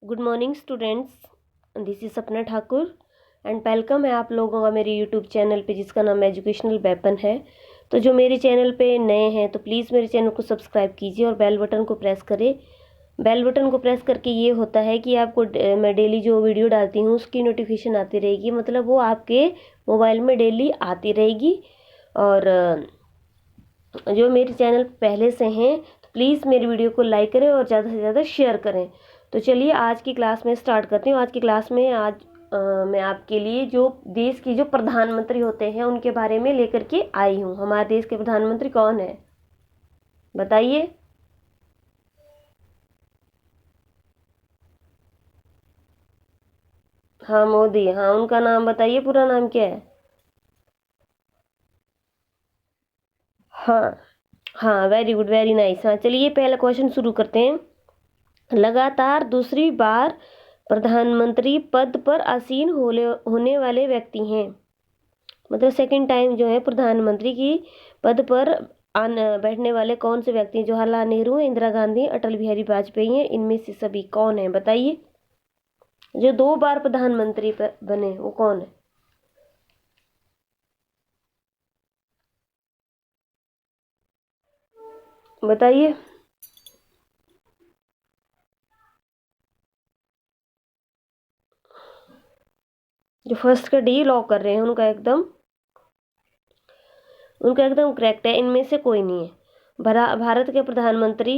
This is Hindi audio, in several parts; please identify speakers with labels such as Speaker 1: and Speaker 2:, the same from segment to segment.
Speaker 1: Good morning students, this is सपना ठाकुर एंड वेलकम है आप लोगों का मेरे यूट्यूब चैनल पे जिसका नाम एजुकेशनल वेपन है। तो जो मेरे चैनल पे नए हैं तो प्लीज़ मेरे चैनल को सब्सक्राइब कीजिए और बेल बटन को प्रेस करें। बेल बटन को प्रेस करके ये होता है कि आपको मैं डेली जो वीडियो डालती हूँ उसकी नोटिफिकेशन आती रहेगी, मतलब वो आपके मोबाइल में डेली आती रहेगी। और जो मेरे चैनल पहले से हैं तो प्लीज़ मेरी वीडियो को लाइक करें और ज़्यादा से ज़्यादा शेयर करें। तो चलिए आज की क्लास में स्टार्ट करती हूँ। आज की क्लास में मैं आपके लिए जो देश की जो प्रधानमंत्री होते हैं उनके बारे में लेकर के आई हूँ। हमारे देश के प्रधानमंत्री कौन है बताइए। हाँ मोदी, हाँ उनका नाम बताइए, पूरा नाम क्या है। हाँ हाँ, वेरी गुड, वेरी नाइस। हाँ चलिए पहला क्वेश्चन शुरू करते हैं। लगातार दूसरी बार प्रधानमंत्री पद पर आसीन होने वाले व्यक्ति हैं, मतलब सेकंड टाइम जो है प्रधानमंत्री की पद पर बैठने वाले कौन से व्यक्ति हैं। जवाहरलाल नेहरू, इंदिरा गांधी, अटल बिहारी वाजपेयी हैं, इनमें से सभी कौन है बताइए। जो 2 बार प्रधानमंत्री बने वो कौन है बताइए। जो फर्स्ट का डी लॉक कर रहे हैं उनका एकदम करेक्ट है, इनमें से कोई नहीं है। भारत के प्रधानमंत्री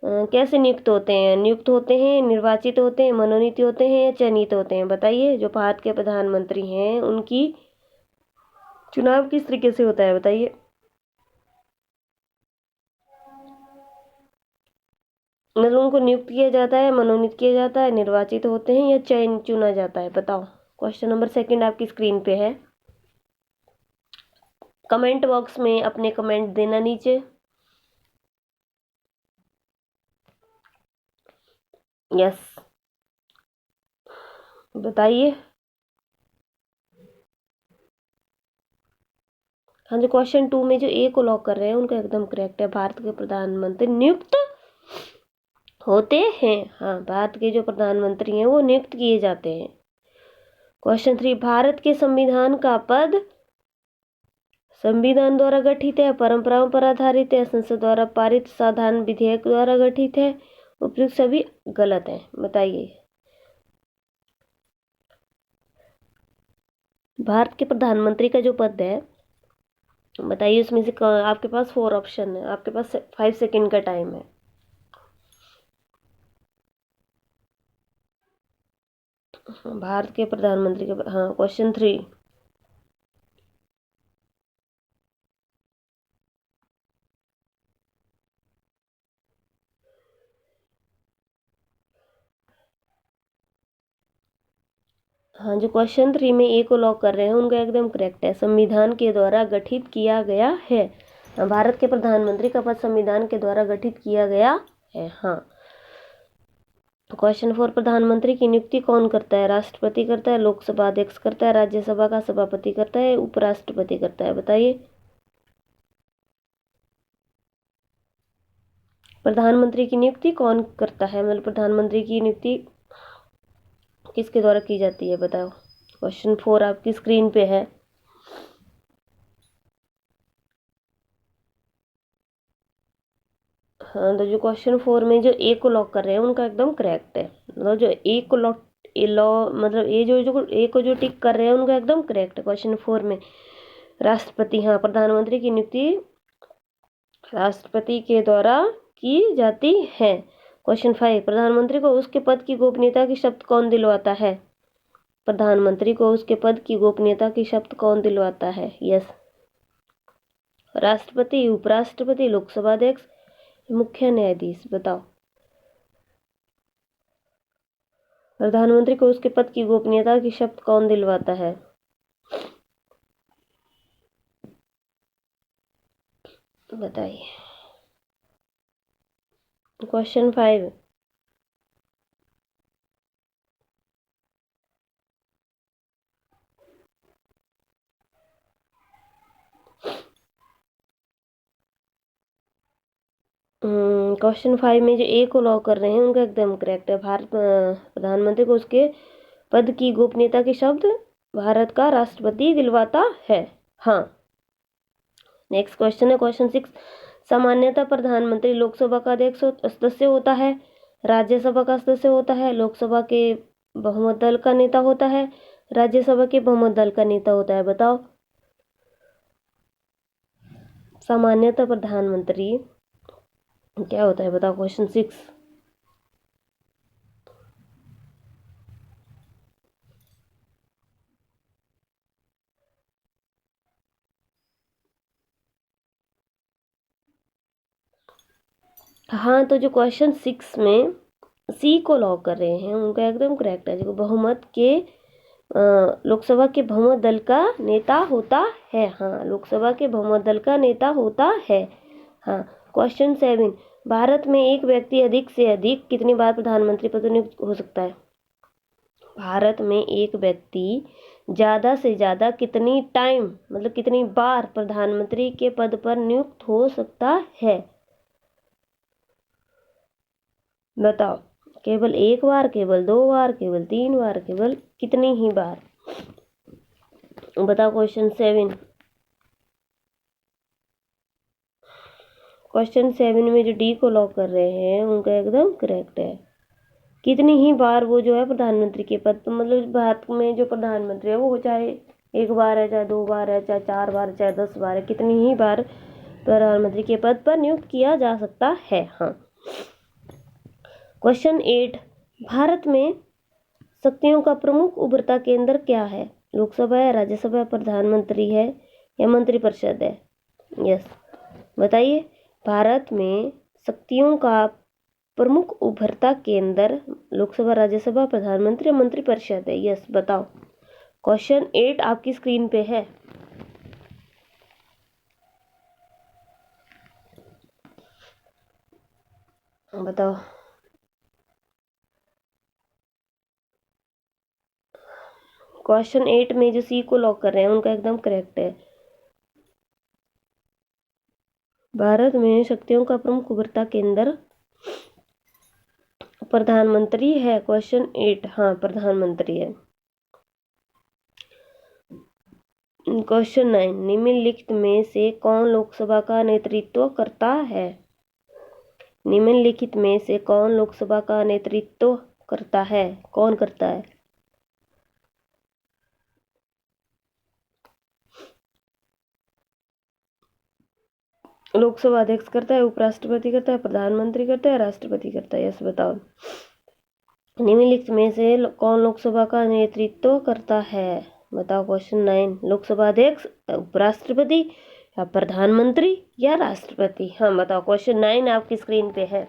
Speaker 1: कैसे नियुक्त होते हैं। नियुक्त होते हैं, निर्वाचित होते हैं, मनोनीत होते हैं या चयनित होते हैं बताइए। जो भारत के प्रधानमंत्री हैं उनकी चुनाव किस तरीके से होता है बताइए। मतलब उनको नियुक्त किया जाता है, मनोनीत किया जाता है, निर्वाचित होते हैं या चुना जाता है बताओ। क्वेश्चन नंबर सेकंड आपकी स्क्रीन पे है। कमेंट बॉक्स में अपने कमेंट देना नीचे। यस बताइए। हाँ, जो क्वेश्चन 2 में जो ए को लॉक कर रहे हैं उनका एकदम करेक्ट है। भारत के प्रधानमंत्री नियुक्त होते हैं। हाँ, भारत के जो प्रधानमंत्री हैं वो नियुक्त किए जाते हैं। क्वेश्चन 3, भारत के संविधान का पद संविधान द्वारा गठित है, परंपराओं पर आधारित है, संसद द्वारा पारित साधारण विधेयक द्वारा गठित है। उपयुक्त सभी गलत है बताइए। भारत के प्रधानमंत्री का जो पद है बताइए, उसमें से आपके पास 4 ऑप्शन है, आपके पास 5 सेकंड का टाइम है। भारत के प्रधानमंत्री का, हाँ क्वेश्चन 3। हाँ, जो क्वेश्चन 3 में ए को लॉक कर रहे हैं उनका एकदम करेक्ट है। संविधान के द्वारा गठित किया गया है। भारत के प्रधानमंत्री का पद संविधान के द्वारा गठित किया गया है। हाँ। क्वेश्चन 4, प्रधानमंत्री की नियुक्ति कौन करता है। राष्ट्रपति करता है, लोकसभा अध्यक्ष करता है, राज्यसभा का सभापति करता है, उपराष्ट्रपति करता है बताइए। प्रधानमंत्री की नियुक्ति कौन करता है, मतलब प्रधानमंत्री की नियुक्ति किसके द्वारा की जाती है बताओ। क्वेश्चन 4 आपकी स्क्रीन पे है। हाँ, तो जो क्वेश्चन 4 में जो ए को लॉक कर रहे हैं उनका एकदम करेक्ट है। मतलब जो ए को लॉक मतलब ए जो ए को जो टिक कर रहे हैं उनका एकदम करेक्ट है। क्वेश्चन 4 में राष्ट्रपति, हाँ प्रधानमंत्री की नियुक्ति राष्ट्रपति के द्वारा की जाती है। क्वेश्चन 5, प्रधानमंत्री को उसके पद की गोपनीयता की शपथ कौन दिलवाता है। प्रधानमंत्री को उसके पद की गोपनीयता की शपथ कौन दिलवाता है। यस, राष्ट्रपति, उपराष्ट्रपति, लोकसभा अध्यक्ष, मुख्य न्यायाधीश बताओ। प्रधानमंत्री को उसके पद की गोपनीयता की शपथ कौन दिलवाता है बताइए। क्वेश्चन 5, क्वेश्चन 5 में जो ए को लॉक कर रहे हैं उनका एकदम करेक्ट है। भारत प्रधानमंत्री को उसके पद की गोपनीयता के शब्द भारत का राष्ट्रपति दिलवाता है। हाँ। नेक्स्ट क्वेश्चन है क्वेश्चन 6। सामान्यतः प्रधानमंत्री लोकसभा का अध्यक्ष सदस्य होता है, राज्यसभा का सदस्य होता है, लोकसभा के बहुमत दल का नेता होता है, राज्यसभा के बहुमत दल का नेता होता है। बताओ। सामान्यतः प्रधानमंत्री क्या होता है बताओ। क्वेश्चन 6। हाँ, तो जो क्वेश्चन 6 में सी को लॉक कर रहे हैं उनका एकदम करेक्ट है। जो बहुमत के लोकसभा के बहुमत दल का नेता होता है। हाँ, लोकसभा के बहुमत दल का नेता होता है। हाँ। क्वेश्चन 7। भारत में एक व्यक्ति अधिक से अधिक कितनी बार प्रधानमंत्री पद नियुक्त हो सकता है? भारत में एक व्यक्ति ज़्यादा से ज़्यादा कितनी टाइम मतलब कितनी बार प्रधानमंत्री के पद पर नियुक्त हो सकता है? बताओ। केवल एक बार, केवल 2 बार, केवल 3 बार, केवल कितनी ही बार? बताओ। क्वेश्चन 7। क्वेश्चन 7 में जो डी को लॉक कर रहे हैं उनका एकदम करेक्ट है। कितनी ही बार वो जो है प्रधानमंत्री के पद पर मतलब भारत में जो प्रधानमंत्री है वो चाहे 1 बार है, चाहे 2 बार है, चाहे 4 बार, चाहे 10 बार है, कितनी ही बार प्रधानमंत्री के पद पर नियुक्त किया जा सकता है। हाँ। क्वेश्चन 8। भारत में शक्तियों का प्रमुख उभरता केंद्र क्या है? लोकसभा है, राज्यसभा है, प्रधानमंत्री है या मंत्रिपरिषद है? यस, बताइए। भारत में शक्तियों का प्रमुख उभरता केंद्र लोकसभा, राज्यसभा, प्रधानमंत्री या मंत्रिपरिषद है? यस, बताओ। क्वेश्चन 8 आपकी स्क्रीन पे है। बताओ। क्वेश्चन 8 में जो सी को लॉक कर रहे हैं उनका एकदम करेक्ट है। भारत में शक्तियों का प्रमुख उभरता केंद्र प्रधानमंत्री है। क्वेश्चन 8 हाँ प्रधानमंत्री है। क्वेश्चन 9। निम्नलिखित में से कौन लोकसभा का नेतृत्व करता है? निम्नलिखित में से कौन लोकसभा का नेतृत्व करता है? कौन करता है? लोकसभा अध्यक्ष करता है, उपराष्ट्रपति करता है, प्रधानमंत्री करता है, राष्ट्रपति करता है। यस, बताओ। निम्नलिखित में से कौन लोकसभा का नेतृत्व करता है? बताओ। क्वेश्चन 9। लोकसभा अध्यक्ष, उपराष्ट्रपति या प्रधानमंत्री या राष्ट्रपति? हाँ, बताओ। क्वेश्चन 9 आपकी स्क्रीन पे है।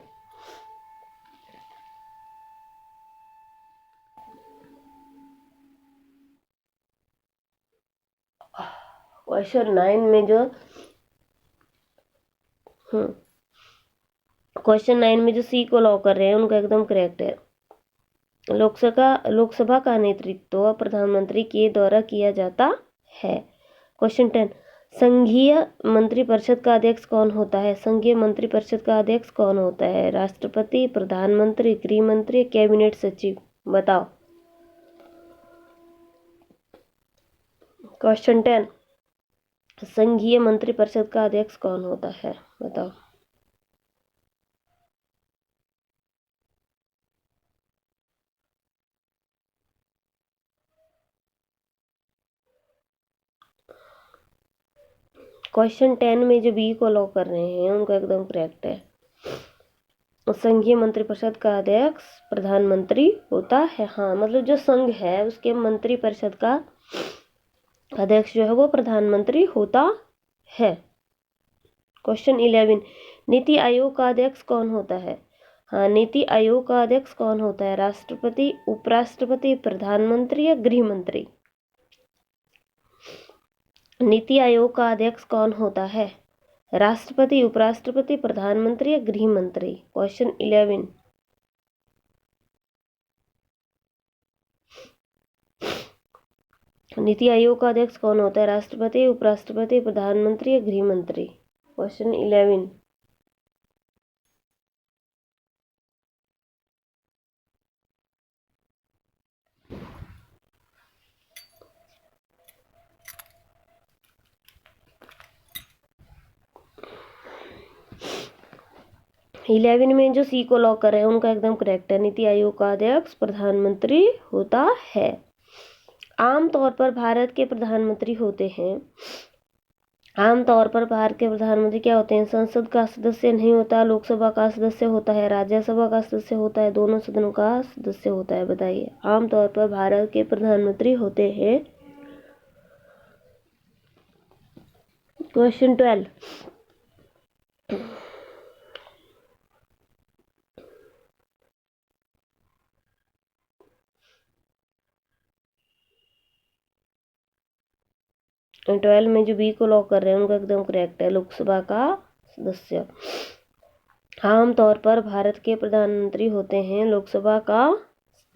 Speaker 1: क्वेश्चन 9 में जो क्वेश्चन 9 में जो सी को लॉक कर रहे हैं उनका एकदम करेक्ट है। लोकसभा का नेतृत्व प्रधानमंत्री के द्वारा किया जाता है। क्वेश्चन 10। संघीय मंत्रिपरिषद का अध्यक्ष कौन होता है? संघीय मंत्रिपरिषद का अध्यक्ष कौन होता है? राष्ट्रपति, प्रधानमंत्री, गृह मंत्री, कैबिनेट सचिव? बताओ। क्वेश्चन 10। संघीय मंत्रिपरिषद का अध्यक्ष कौन होता है? बताओ। क्वेश्चन 10 में जो बी को लॉक कर रहे हैं उनका एकदम करेक्ट है। संघीय मंत्रिपरिषद का अध्यक्ष प्रधानमंत्री होता है। हाँ, मतलब जो संघ है उसके मंत्रिपरिषद का अध्यक्ष जो है वो प्रधानमंत्री होता है। क्वेश्चन 11। नीति आयोग का अध्यक्ष कौन होता है? हाँ, नीति आयोग का अध्यक्ष कौन होता है? राष्ट्रपति, उपराष्ट्रपति, प्रधानमंत्री या गृह मंत्री? नीति आयोग का अध्यक्ष कौन होता है? राष्ट्रपति, उपराष्ट्रपति, प्रधानमंत्री या गृह मंत्री? क्वेश्चन 11। नीति आयोग का अध्यक्ष कौन होता है? राष्ट्रपति, उपराष्ट्रपति, प्रधानमंत्री या गृह मंत्री? क्वेश्चन 11। 11 में जो सी को लॉक कर रहे हैं उनका एकदम करेक्ट है। नीति आयोग का अध्यक्ष प्रधानमंत्री होता है। आमतौर पर भारत के प्रधानमंत्री होते हैं, आमतौर पर भारत के प्रधानमंत्री क्या होते हैं? संसद का सदस्य नहीं होता, लोकसभा का सदस्य होता है, राज्यसभा का सदस्य होता है, दोनों सदनों का सदस्य होता है। बताइए, आमतौर पर भारत के प्रधानमंत्री होते हैं। क्वेश्चन 12, में जो बी को लॉक कर रहे हैं उनका एकदम करेक्ट है, लोकसभा का सदस्य। आमतौर पर भारत के प्रधानमंत्री होते हैं लोकसभा का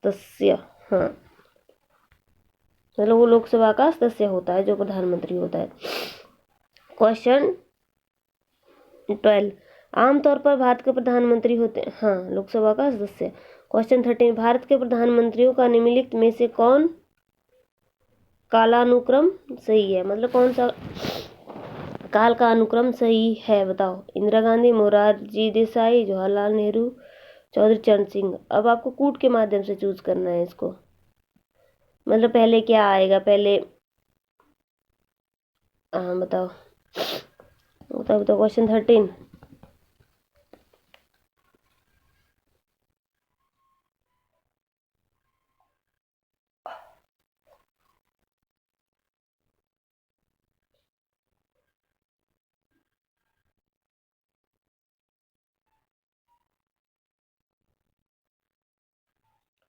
Speaker 1: सदस्य। हाँ, मतलब वो लोकसभा का सदस्य होता है जो प्रधानमंत्री होता है। क्वेश्चन 12, आमतौर पर भारत के प्रधानमंत्री होते हैं, हाँ, लोकसभा का सदस्य। क्वेश्चन 13, भारत के प्रधानमंत्रियों का निम्नलिखित में से कौन कालानुक्रम सही है? मतलब कौन सा काल का अनुक्रम सही है? बताओ। इंदिरा गांधी, मोरारजी देसाई, जवाहरलाल नेहरू, चौधरी चरण सिंह। अब आपको कूट के माध्यम से चूज करना है इसको, मतलब पहले क्या आएगा, पहले हाँ बताओ बताओ बताओ। क्वेश्चन 13,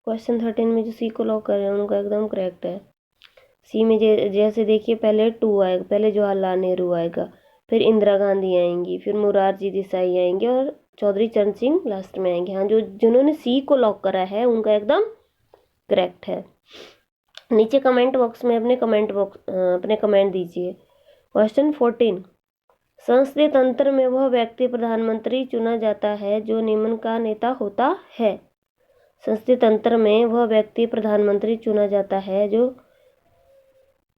Speaker 1: क्वेश्चन 13 में जो सी को लॉक कर रहे हैं उनका एकदम करेक्ट है। सी में जैसे देखिए, पहले 2 आएगा, पहले जवाहरलाल नेहरू आएगा, फिर इंदिरा गांधी आएंगी, फिर मोरारजी देसाई आएंगे और चौधरी चरण सिंह लास्ट में आएंगे। हाँ, जो जिन्होंने सी को लॉक करा है उनका एकदम करेक्ट है। नीचे कमेंट बॉक्स में अपने कमेंट दीजिए। क्वेश्चन 14, संसदीय तंत्र में वह व्यक्ति प्रधानमंत्री चुना जाता है जो निम्न का नेता होता है। संसदीय तंत्र में वह व्यक्ति प्रधानमंत्री चुना जाता है जो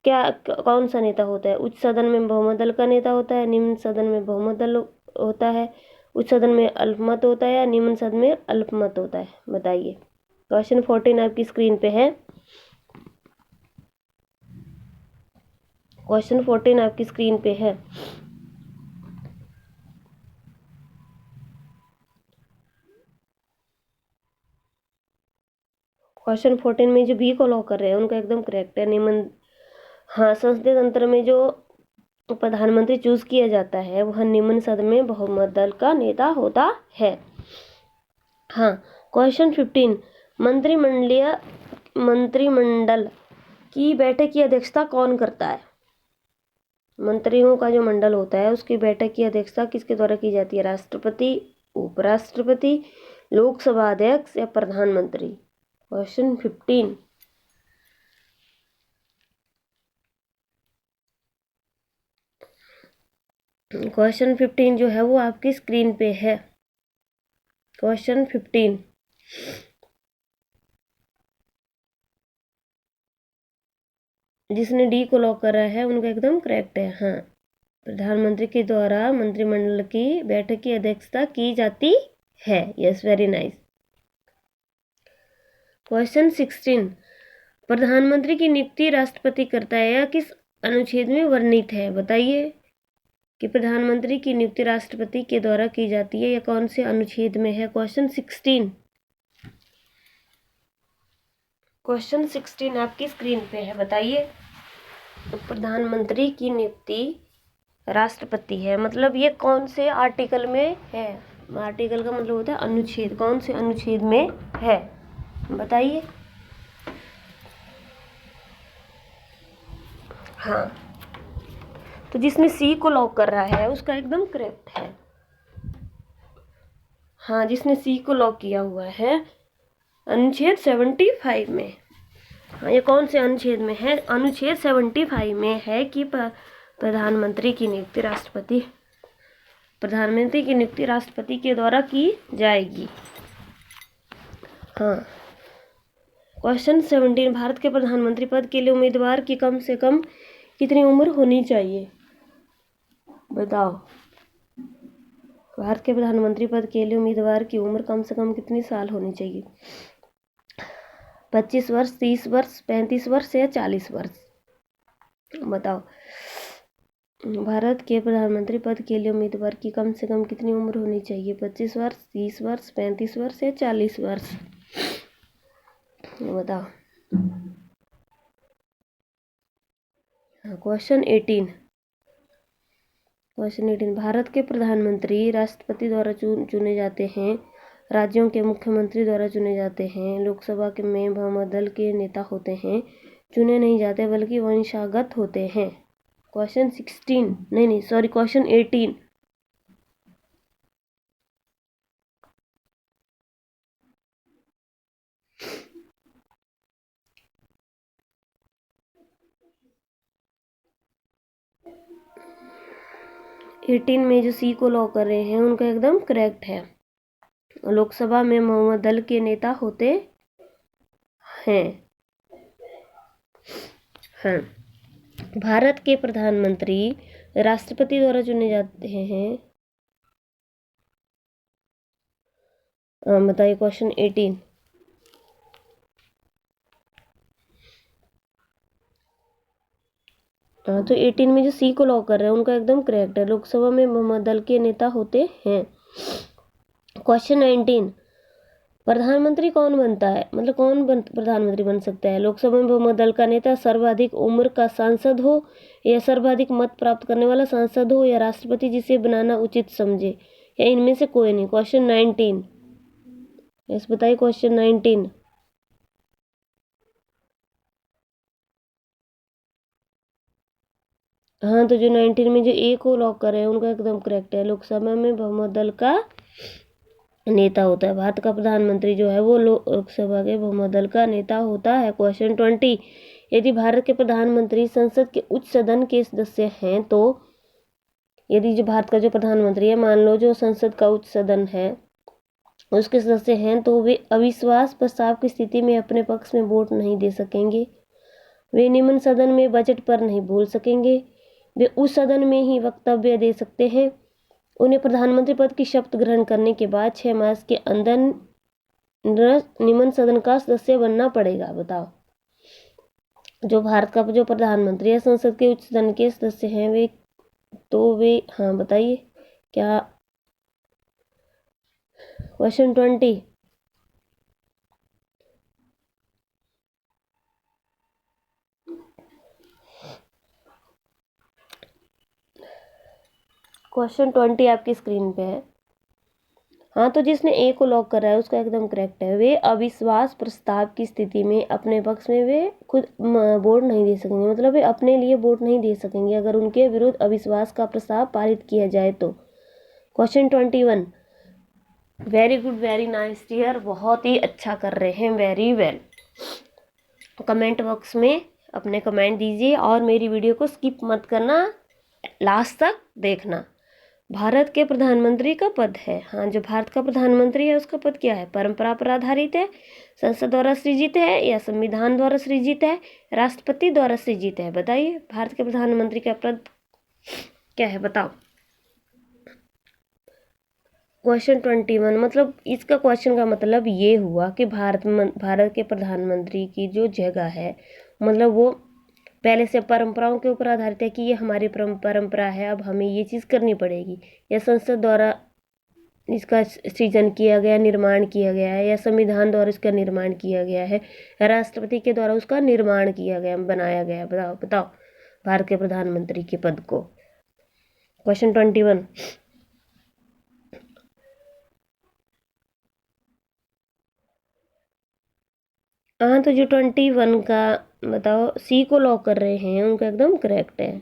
Speaker 1: कौन सा नेता होता है? उच्च सदन में बहुमत दल का नेता होता है, निम्न सदन में बहुमत दल होता है, उच्च सदन में अल्पमत होता है या निम्न सदन में अल्पमत होता है? बताइए। क्वेश्चन 14 आपकी स्क्रीन पे है। क्वेश्चन 14 आपकी स्क्रीन पे है। क्वेश्चन 14 में जो बी को लॉक कर रहे हैं उनका एकदम करेक्ट है, निम्न। हाँ, संसदीय तंत्र में जो प्रधानमंत्री चूज किया जाता है वह निम्न सदन में बहुमत दल का नेता होता है। हाँ, क्वेश्चन 15, मंत्रिमंडल की बैठक की अध्यक्षता कौन करता है? मंत्रियों का जो मंडल होता है उसकी बैठक की अध्यक्षता किसके द्वारा की जाती है? राष्ट्रपति, उपराष्ट्रपति, लोकसभा अध्यक्ष या प्रधानमंत्री? क्वेश्चन 15, क्वेश्चन 15 जो है वो आपकी स्क्रीन पे है। क्वेश्चन 15, जिसने डी को लॉक करा है उनका एकदम करेक्ट है। हाँ, प्रधानमंत्री के द्वारा मंत्रिमंडल की बैठक की अध्यक्षता की जाती है। Yes, very nice. क्वेश्चन 16, प्रधानमंत्री की नियुक्ति राष्ट्रपति करता है या किस अनुच्छेद में वर्णित है? बताइए कि प्रधानमंत्री की नियुक्ति राष्ट्रपति के द्वारा की जाती है या कौन से अनुच्छेद में है? क्वेश्चन 16, क्वेश्चन 16 आपकी स्क्रीन पे है। बताइए। तो प्रधानमंत्री की नियुक्ति राष्ट्रपति है, मतलब ये कौन से आर्टिकल में है? आर्टिकल का मतलब होता है अनुच्छेद, कौन से अनुच्छेद में है? बताइए। हाँ, तो जिसने सी को लॉक कर रहा है उसका एकदम करेक्ट है। हाँ, जिसने सी को लॉक किया हुआ है अनुच्छेद 75 में। हाँ, ये कौन से अनुच्छेद में है? अनुच्छेद 75 में है कि प्रधानमंत्री की नियुक्ति राष्ट्रपति के द्वारा की जाएगी। हाँ, क्वेश्चन 17, भारत के प्रधानमंत्री पद के लिए उम्मीदवार की कम से कम कितनी उम्र होनी चाहिए? बताओ। भारत के प्रधानमंत्री पद के लिए उम्मीदवार की उम्र कम से कम कितनी साल होनी चाहिए? 25 वर्ष, 30 वर्ष, 35 वर्ष या 40 वर्ष? बताओ। भारत के प्रधानमंत्री पद के लिए उम्मीदवार की कम से कम कितनी उम्र होनी चाहिए? 25 वर्ष, 30 वर्ष, 35 वर्ष या 40 वर्ष? बताओ। क्वेश्चन 18। भारत के प्रधानमंत्री राष्ट्रपति द्वारा चुने जाते हैं, राज्यों के मुख्यमंत्री द्वारा चुने जाते हैं, लोकसभा के में बहुमत दल के नेता होते हैं, चुने नहीं जाते बल्कि वंशागत होते हैं। क्वेश्चन 16 नहीं सॉरी क्वेश्चन 18। में जो सी को लॉक कर रहे हैं उनका एकदम करेक्ट है। लोकसभा में बहुमत दल के नेता होते हैं। हाँ, भारत के प्रधानमंत्री राष्ट्रपति द्वारा चुने जाते हैं। बताइए क्वेश्चन 18। तो 18 में जो सी को लॉक कर रहे हैं उनका एकदम करेक्ट है। लोकसभा में बहुमत दल के नेता होते हैं। क्वेश्चन 19। प्रधानमंत्री कौन बनता है, मतलब प्रधानमंत्री बन सकता है? लोकसभा में बहुमत दल का नेता सर्वाधिक उम्र का सांसद हो, या सर्वाधिक मत प्राप्त करने वाला सांसद हो, या राष्ट्रपति जिसे बनाना उचित समझे, या इनमें से कोई नहीं। क्वेश्चन 19। यस बताइए क्वेश्चन 19। हाँ, तो जो 19 में जो ए को लॉक कर रहे हैं उनका एकदम करेक्ट है। लोकसभा में बहुमत दल का नेता होता है। भारत का प्रधानमंत्री जो है वो लोकसभा के बहुमत दल का नेता होता है। क्वेश्चन 20। यदि भारत के प्रधानमंत्री संसद के उच्च सदन के सदस्य हैं तो, यदि जो भारत का जो प्रधानमंत्री है, मान लो जो संसद का उच्च सदन है उसके सदस्य हैं, तो वे अविश्वास प्रस्ताव की स्थिति में अपने पक्ष में वोट नहीं दे सकेंगे। वे निम्न सदन में बजट पर नहीं बोल सकेंगे। वे उस सदन में ही वक्तव्य दे सकते हैं। उन्हें प्रधानमंत्री पद की शपथ ग्रहण करने के बाद 6 मास के अंदर निम्न सदन का सदस्य बनना पड़ेगा। बताओ। जो भारत का जो प्रधानमंत्री है, संसद के उच्च सदन के सदस्य हैं वे हाँ बताइए क्या? क्वेश्चन 20। क्वेश्चन 20 आपकी स्क्रीन पे है। हाँ, तो जिसने ए को लॉक करा है उसका एकदम करेक्ट है। वे अविश्वास प्रस्ताव की स्थिति में अपने पक्ष में वे खुद वोट नहीं दे सकेंगे, मतलब वे अपने लिए वोट नहीं दे सकेंगे अगर उनके विरुद्ध अविश्वास का प्रस्ताव पारित किया जाए तो। Question 21। Very good, very nice dear, बहुत ही अच्छा कर रहे हैं, वेरी वेल। कमेंट बॉक्स में अपने कमेंट दीजिए और मेरी वीडियो को स्किप मत करना, लास्ट तक देखना। भारत के प्रधानमंत्री का पद है, हाँ, जो भारत का प्रधानमंत्री है उसका पद क्या है? परंपरा पर आधारित है, संसद द्वारा सृजित है, या संविधान द्वारा सृजित है, राष्ट्रपति द्वारा सृजित है? बताइए भारत के प्रधानमंत्री का पद क्या है, बताओ। क्वेश्चन 21, मतलब इसका क्वेश्चन का मतलब ये हुआ कि भारत के प्रधानमंत्री की जो जगह है, मतलब वो पहले से परंपराओं के ऊपर आधारित है कि ये हमारी परंपरा है, अब हमें ये चीज़ करनी पड़ेगी, या संसद द्वारा इसका सृजन किया गया, निर्माण किया गया है, या संविधान द्वारा इसका निर्माण किया गया है, राष्ट्रपति के द्वारा उसका निर्माण किया गया, बनाया गया? बताओ बताओ भारत के प्रधानमंत्री के पद को। क्वेश्चन 21। हाँ, तो जो 21 का बताओ सी को लॉक कर रहे हैं उनका एकदम करेक्ट है।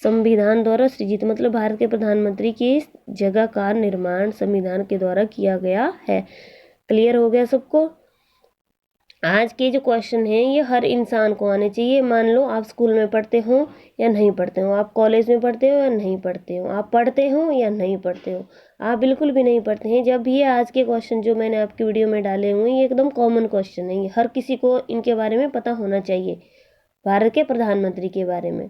Speaker 1: संविधान द्वारा सृजित, मतलब भारत के प्रधानमंत्री की जगह का निर्माण संविधान के द्वारा किया गया है। क्लियर हो गया सबको? आज के जो क्वेश्चन हैं ये हर इंसान को आने चाहिए। मान लो आप स्कूल में पढ़ते हो या नहीं पढ़ते हो, आप कॉलेज में पढ़ते हो या नहीं पढ़ते हो, आप पढ़ते हो या नहीं पढ़ते हो, आप बिल्कुल भी नहीं पढ़ते हैं, जब ये आज के क्वेश्चन जो मैंने आपकी वीडियो में डाले हुए हैं ये एकदम कॉमन क्वेश्चन है, ये हर किसी को इनके बारे में पता होना चाहिए, भारत के प्रधानमंत्री के बारे में।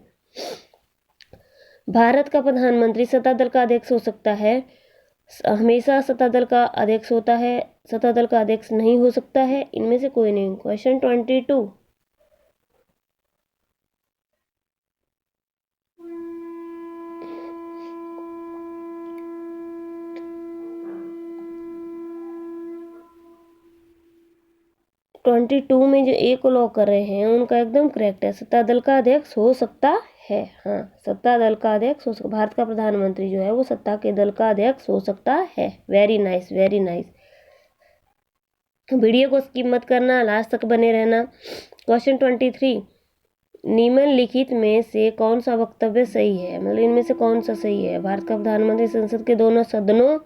Speaker 1: भारत का प्रधानमंत्री सत्तादल का अध्यक्ष हो सकता है, हमेशा सत्ता दल का अध्यक्ष होता है, सत्ता दल का अध्यक्ष नहीं हो सकता है, इनमें से कोई नहीं। क्वेश्चन 22, में जो ए को लॉक कर रहे हैं उनका एकदम करेक्ट है, सत्ता दल का अध्यक्ष हो सकता है। हाँ, सत्ता दल का अध्यक्ष हो सकता, भारत का प्रधानमंत्री जो है वो सत्ता के दल का अध्यक्ष हो सकता है। Very nice, very nice. Video को स्किप मत करना, लास्ट तक बने रहना। क्वेश्चन 23, निम्नलिखित में से कौन सा वक्तव्य सही है, मतलब इनमें से कौन सा सही है। भारत का प्रधानमंत्री संसद के दोनों सदनों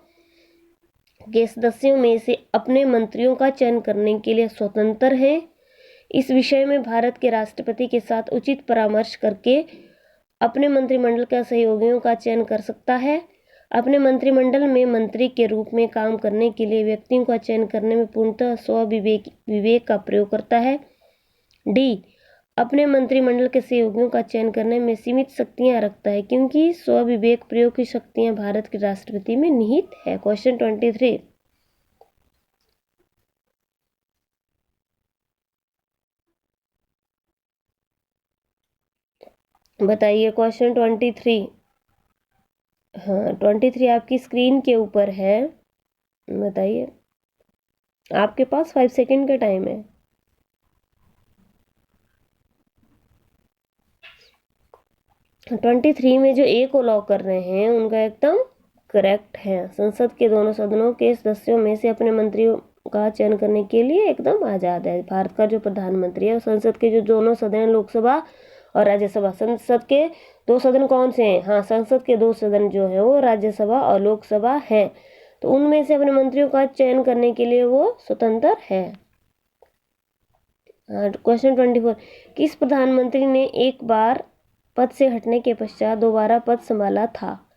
Speaker 1: के सदस्यों में से अपने मंत्रियों का चयन करने के लिए स्वतंत्र है। इस विषय में भारत के राष्ट्रपति के साथ उचित परामर्श करके अपने मंत्रिमंडल के सहयोगियों का चयन कर सकता है। अपने मंत्रिमंडल में मंत्री के रूप में काम करने के लिए व्यक्तियों का चयन करने में पूर्णतः विवेक का प्रयोग करता है। डी, अपने मंत्रिमंडल के सहयोगियों का चयन करने में सीमित शक्तियां रखता है, क्योंकि स्वविवेक प्रयोग की शक्तियां भारत के राष्ट्रपति में निहित है। क्वेश्चन 23, बताइए। क्वेश्चन 23, हाँ 23 आपकी स्क्रीन के ऊपर है, बताइए। आपके पास 5 सेकंड का टाइम है। 23 में जो ए को लॉक कर रहे हैं उनका एकदम करेक्ट है, संसद के दोनों सदनों के सदस्यों में से अपने मंत्रियों का चयन करने के लिए एकदम आज़ाद है। भारत का जो प्रधानमंत्री है, संसद के जो दोनों सदन हैं, लोकसभा और राज्यसभा, संसद के 2 सदन कौन से हैं? हाँ, संसद के 2 सदन जो है वो राज्यसभा और लोकसभा है, तो उनमें से अपने मंत्रियों का चयन करने के लिए वो स्वतंत्र है। क्वेश्चन 24, किस प्रधानमंत्री ने एक बार पद से हटने के पश्चात दोबारा पद संभाला था?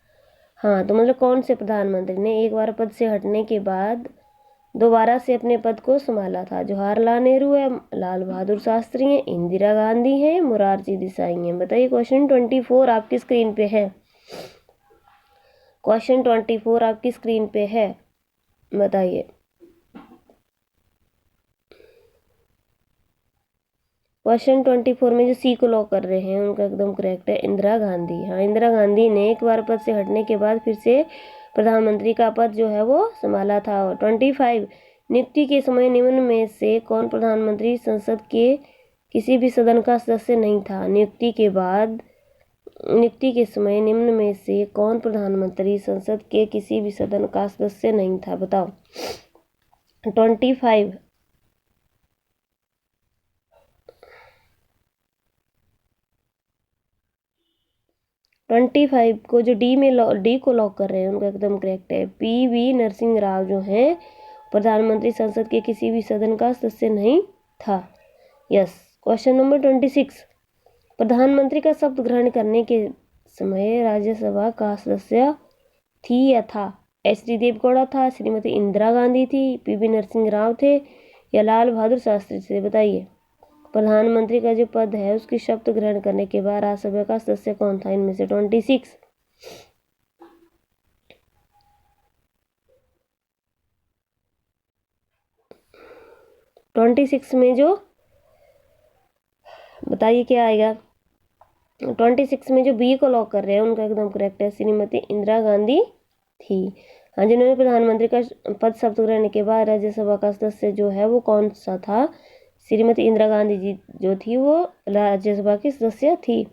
Speaker 1: हाँ, तो मतलब कौन से प्रधानमंत्री ने एक बार पद से हटने के बाद दोबारा से अपने पद को संभाला था? जवाहरलाल नेहरू है, लाल बहादुर शास्त्री हैं, इंदिरा गांधी हैं, मोरारजी देसाई हैं। बताइए। क्वेश्चन 24 आपकी स्क्रीन पे है। क्वेश्चन 24 आपकी स्क्रीन पे है, बताइए। क्वेश्चन 24 में जो सी को लॉक कर रहे हैं उनका एकदम करेक्ट है, इंदिरा गांधी। हाँ, इंदिरा गांधी ने एक बार पद से हटने के बाद फिर से प्रधानमंत्री का पद जो है वो संभाला था। 25, नियुक्ति के समय निम्न में से कौन प्रधानमंत्री संसद के किसी भी सदन का सदस्य नहीं था? नियुक्ति के समय निम्न में से कौन प्रधानमंत्री संसद के किसी भी सदन का सदस्य नहीं था? बताओ। 25, को जो डी को लॉक कर रहे हैं उनका एकदम करेक्ट है, PV नरसिंह राव जो हैं प्रधानमंत्री संसद के किसी भी सदन का सदस्य नहीं था। यस। क्वेश्चन नंबर 26, प्रधानमंत्री का शपथ ग्रहण करने के समय राज्यसभा का सदस्य थी या था? HD देवगौड़ा था, श्रीमती इंदिरा गांधी थी, PV नरसिंह राव थे या लाल बहादुर शास्त्री थे? बताइए। प्रधानमंत्री का जो पद है उसकी शपथ ग्रहण करने के बाद राज्यसभा का सदस्य कौन था इनमें से? 26 में जो, बताइए क्या आएगा। 26 में जो बी को लॉक कर रहे हैं उनका एकदम करेक्ट है, श्रीमती इंदिरा गांधी थी। हाँ, जिन्होंने प्रधानमंत्री का पद शपथ ग्रहण के बाद राज्यसभा का सदस्य जो है वो कौन सा था? श्रीमती इंदिरा गांधी जी जो थी वो राज्यसभा की सदस्य थी।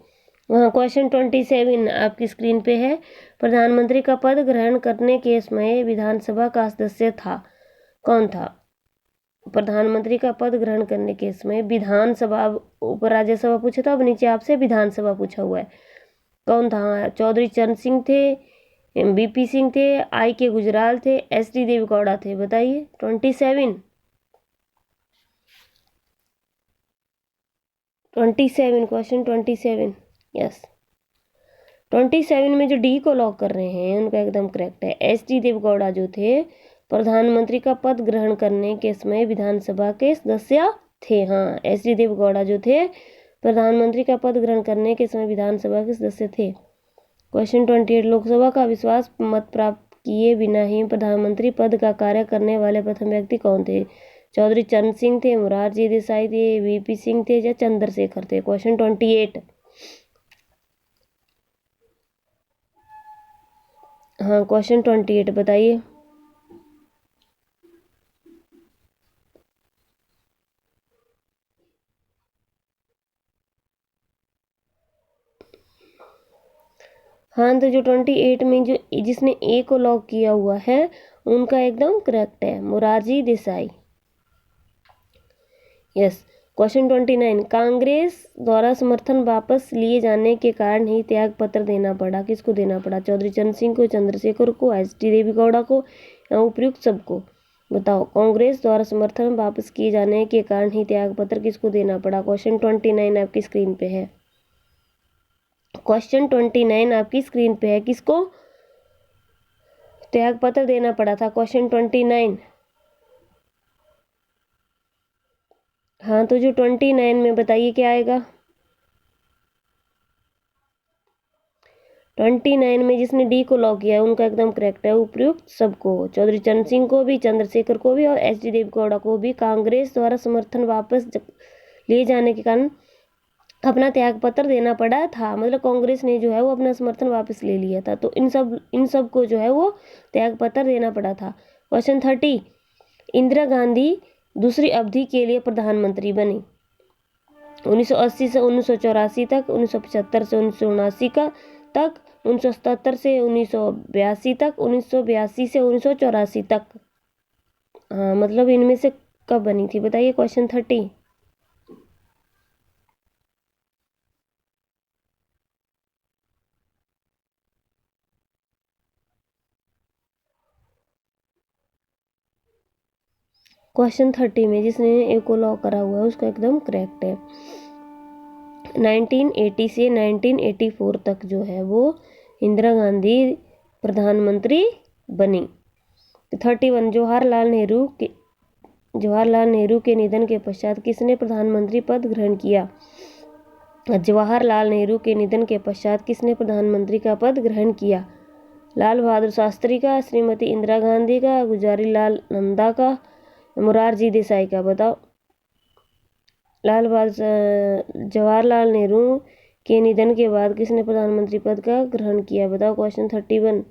Speaker 1: वहाँ क्वेश्चन 27 आपकी स्क्रीन पे है, प्रधानमंत्री का पद ग्रहण करने के समय विधानसभा का सदस्य था, कौन था? प्रधानमंत्री का पद ग्रहण करने के समय विधानसभा, ऊपर राज्यसभा पूछा था, अब नीचे आपसे विधानसभा पूछा हुआ है, कौन था? चौधरी चरण सिंह थे, BP सिंह थे, IK गुजराल थे, SD देवगौड़ा थे? बताइए। 27, क्वेश्चन 27। यस। 27 में जो डी को लॉक कर रहे हैं उनका एकदम करेक्ट है, SD देवगौड़ा जो थे प्रधानमंत्री का पद ग्रहण करने के समय विधानसभा के सदस्य थे। हाँ, SD देवगौड़ा जो थे प्रधानमंत्री का पद ग्रहण करने के समय विधानसभा के सदस्य थे। क्वेश्चन 28, लोकसभा का विश्वास मत प्राप्त किए बिना ही प्रधानमंत्री पद का कार्य करने वाले प्रथम व्यक्ति कौन थे? चौधरी चरण सिंह थे, मोरारजी देसाई थे, वीपी सिंह थे या चंद्रशेखर थे? क्वेश्चन 28। हाँ, क्वेश्चन 28 बताइए। हाँ, तो जो 28 में जो जिसने ए को लॉक किया हुआ है उनका एकदम करेक्ट है, मोरारजी देसाई। यस। क्वेश्चन 29, कांग्रेस द्वारा समर्थन वापस लिए जाने के कारण ही त्याग पत्र देना पड़ा। किसको देना पड़ा? चौधरी चरण सिंह को, चंद्रशेखर को, एच.डी. देवेगौड़ा को या उपयुक्त सबको? बताओ। कांग्रेस द्वारा समर्थन वापस किए जाने के कारण ही त्याग पत्र किसको देना पड़ा? क्वेश्चन 29 आपकी स्क्रीन पे है। क्वेश्चन 29 आपकी स्क्रीन पे है। किसको त्याग पत्र देना पड़ा था? क्वेश्चन 29। हाँ, तो जो 29 में बताइए क्या आएगा? 29 में जिसने डी को लॉक किया है उनका एकदम करेक्ट है, उपयुक्त सबको। चौधरी चरण सिंह को भी, चंद्रशेखर को भी और एच.डी. देवेगौड़ा को भी कांग्रेस द्वारा समर्थन वापस लिए जाने के कारण अपना त्याग पत्र देना पड़ा था। मतलब कांग्रेस ने जो है वो अपना समर्थन वापस ले लिया था, तो इन सब को जो है वो त्याग पत्र देना पड़ा था। क्वेश्चन 30, इंदिरा गांधी दूसरी अवधि के लिए प्रधानमंत्री बनी। 1980 से 1984 तक, 1975 से 1979 का तक, 1977 से 1982 तक, 1982 से 1984 तक। हाँ, मतलब इनमें से कब बनी थी बताइए? क्वेश्चन 30। क्वेश्चन 30 में जिसने ए को लॉक करा हुआ है उसका एकदम करेक्ट है। 1980 से 1984 तक जो है वो इंदिरा गांधी प्रधानमंत्री बनी। 31, जवाहरलाल नेहरू के निधन के पश्चात किसने प्रधानमंत्री पद ग्रहण किया? जवाहरलाल नेहरू के निधन के पश्चात किसने प्रधानमंत्री का पद ग्रहण किया? लाल बहादुर शास्त्री का, श्रीमती इंदिरा गांधी का, गुलज़ारी लाल नंदा का, मोरारजी देसाई का? बताओ। जवाहरलाल नेहरू के निधन के बाद किसने प्रधानमंत्री पद का ग्रहण किया? बताओ। क्वेश्चन 31।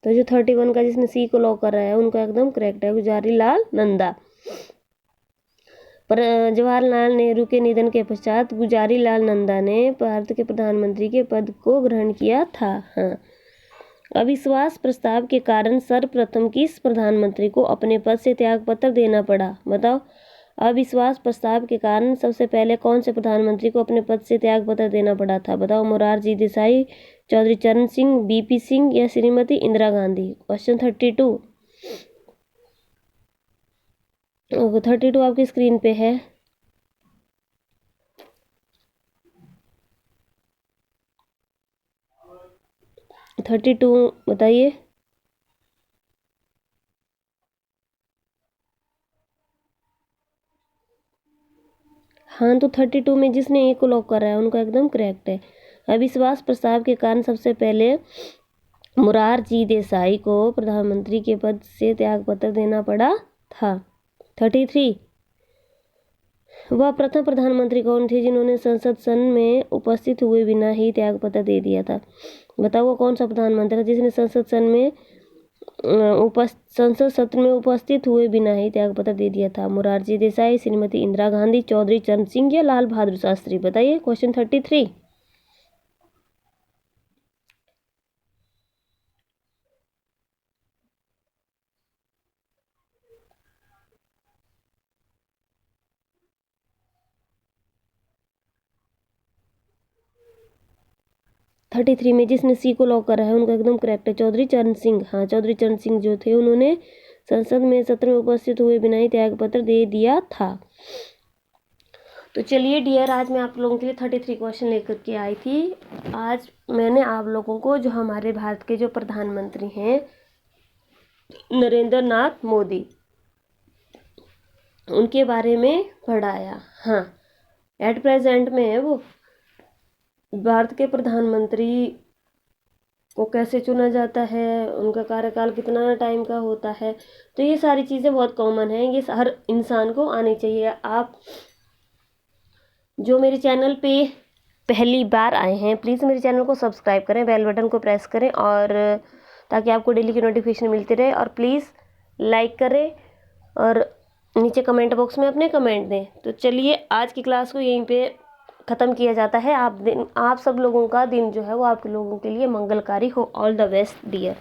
Speaker 1: तो जो 31 का जिसने सी को लॉक कर रहा है उनका एकदम करेक्ट है, गुलज़ारी लाल नंदा। पर जवाहरलाल नेहरू के निधन के पश्चात गुलज़ारी लाल नंदा ने भारत के प्रधानमंत्री के पद को ग्रहण किया था। हाँ। अविश्वास प्रस्ताव के कारण सर्वप्रथम किस प्रधानमंत्री को अपने पद से त्यागपत्र देना पड़ा? बताओ। अविश्वास प्रस्ताव के कारण सबसे पहले कौन से प्रधानमंत्री को अपने पद से त्यागपत्र देना पड़ा था? बताओ। मोरारजी देसाई, चौधरी चरण सिंह, बीपी सिंह या श्रीमती इंदिरा गांधी? क्वेश्चन 32। 32 आपकी स्क्रीन पे है। थर्टी टू बताइए। हाँ, तो 32 में जिसने ए को लॉक करा है उनका एकदम करेक्ट है। अविश्वास प्रस्ताव के कारण सबसे पहले मोरारजी देसाई को प्रधानमंत्री के पद से त्यागपत्र देना पड़ा था। 33, वह प्रथम प्रधानमंत्री कौन थे जिन्होंने संसद सत्र में उपस्थित हुए बिना ही त्यागपत्र दे दिया था? बताओ। वो कौन सा प्रधानमंत्री था जिसने संसद सत्र में उपस्थित हुए बिना ही त्यागपत्र दे दिया था? मोरारजी देसाई, श्रीमती इंदिरा गांधी, चौधरी चरण सिंह या लाल बहादुर शास्त्री? बताइए। क्वेश्चन 33। थर्टी थ्री में जिसने सी को लॉक करा है उनका एकदम करेक्ट है, चौधरी चरण सिंह। हाँ, चौधरी चरण सिंह जो थे उन्होंने संसद में सत्र में उपस्थित हुए बिना ही त्यागपत्र दे दिया था। तो चलिए डियर, आज मैं आप लोगों के लिए 33 क्वेश्चन लेकर के आई थी। आज मैंने आप लोगों को जो हमारे भारत के जो प्रधानमंत्री हैं नरेंद्र नाथ मोदी, उनके बारे में पढ़ाया। हाँ, एट प्रेजेंट में वो भारत के प्रधानमंत्री को कैसे चुना जाता है, उनका कार्यकाल कितना टाइम का होता है, तो ये सारी चीज़ें बहुत कॉमन हैं, ये हर इंसान को आनी चाहिए। आप जो मेरे चैनल पे पहली बार आए हैं, प्लीज़ मेरे चैनल को सब्सक्राइब करें, बेल बटन को प्रेस करें, और ताकि आपको डेली की नोटिफिकेशन मिलती रहे। और प्लीज़ लाइक करें और नीचे कमेंट बॉक्स में अपने कमेंट दें। तो चलिए, आज की क्लास को यहीं पे ख़त्म किया जाता है। आप सब लोगों का दिन जो है वो आप लोगों के लिए मंगलकारी हो। All the best dear.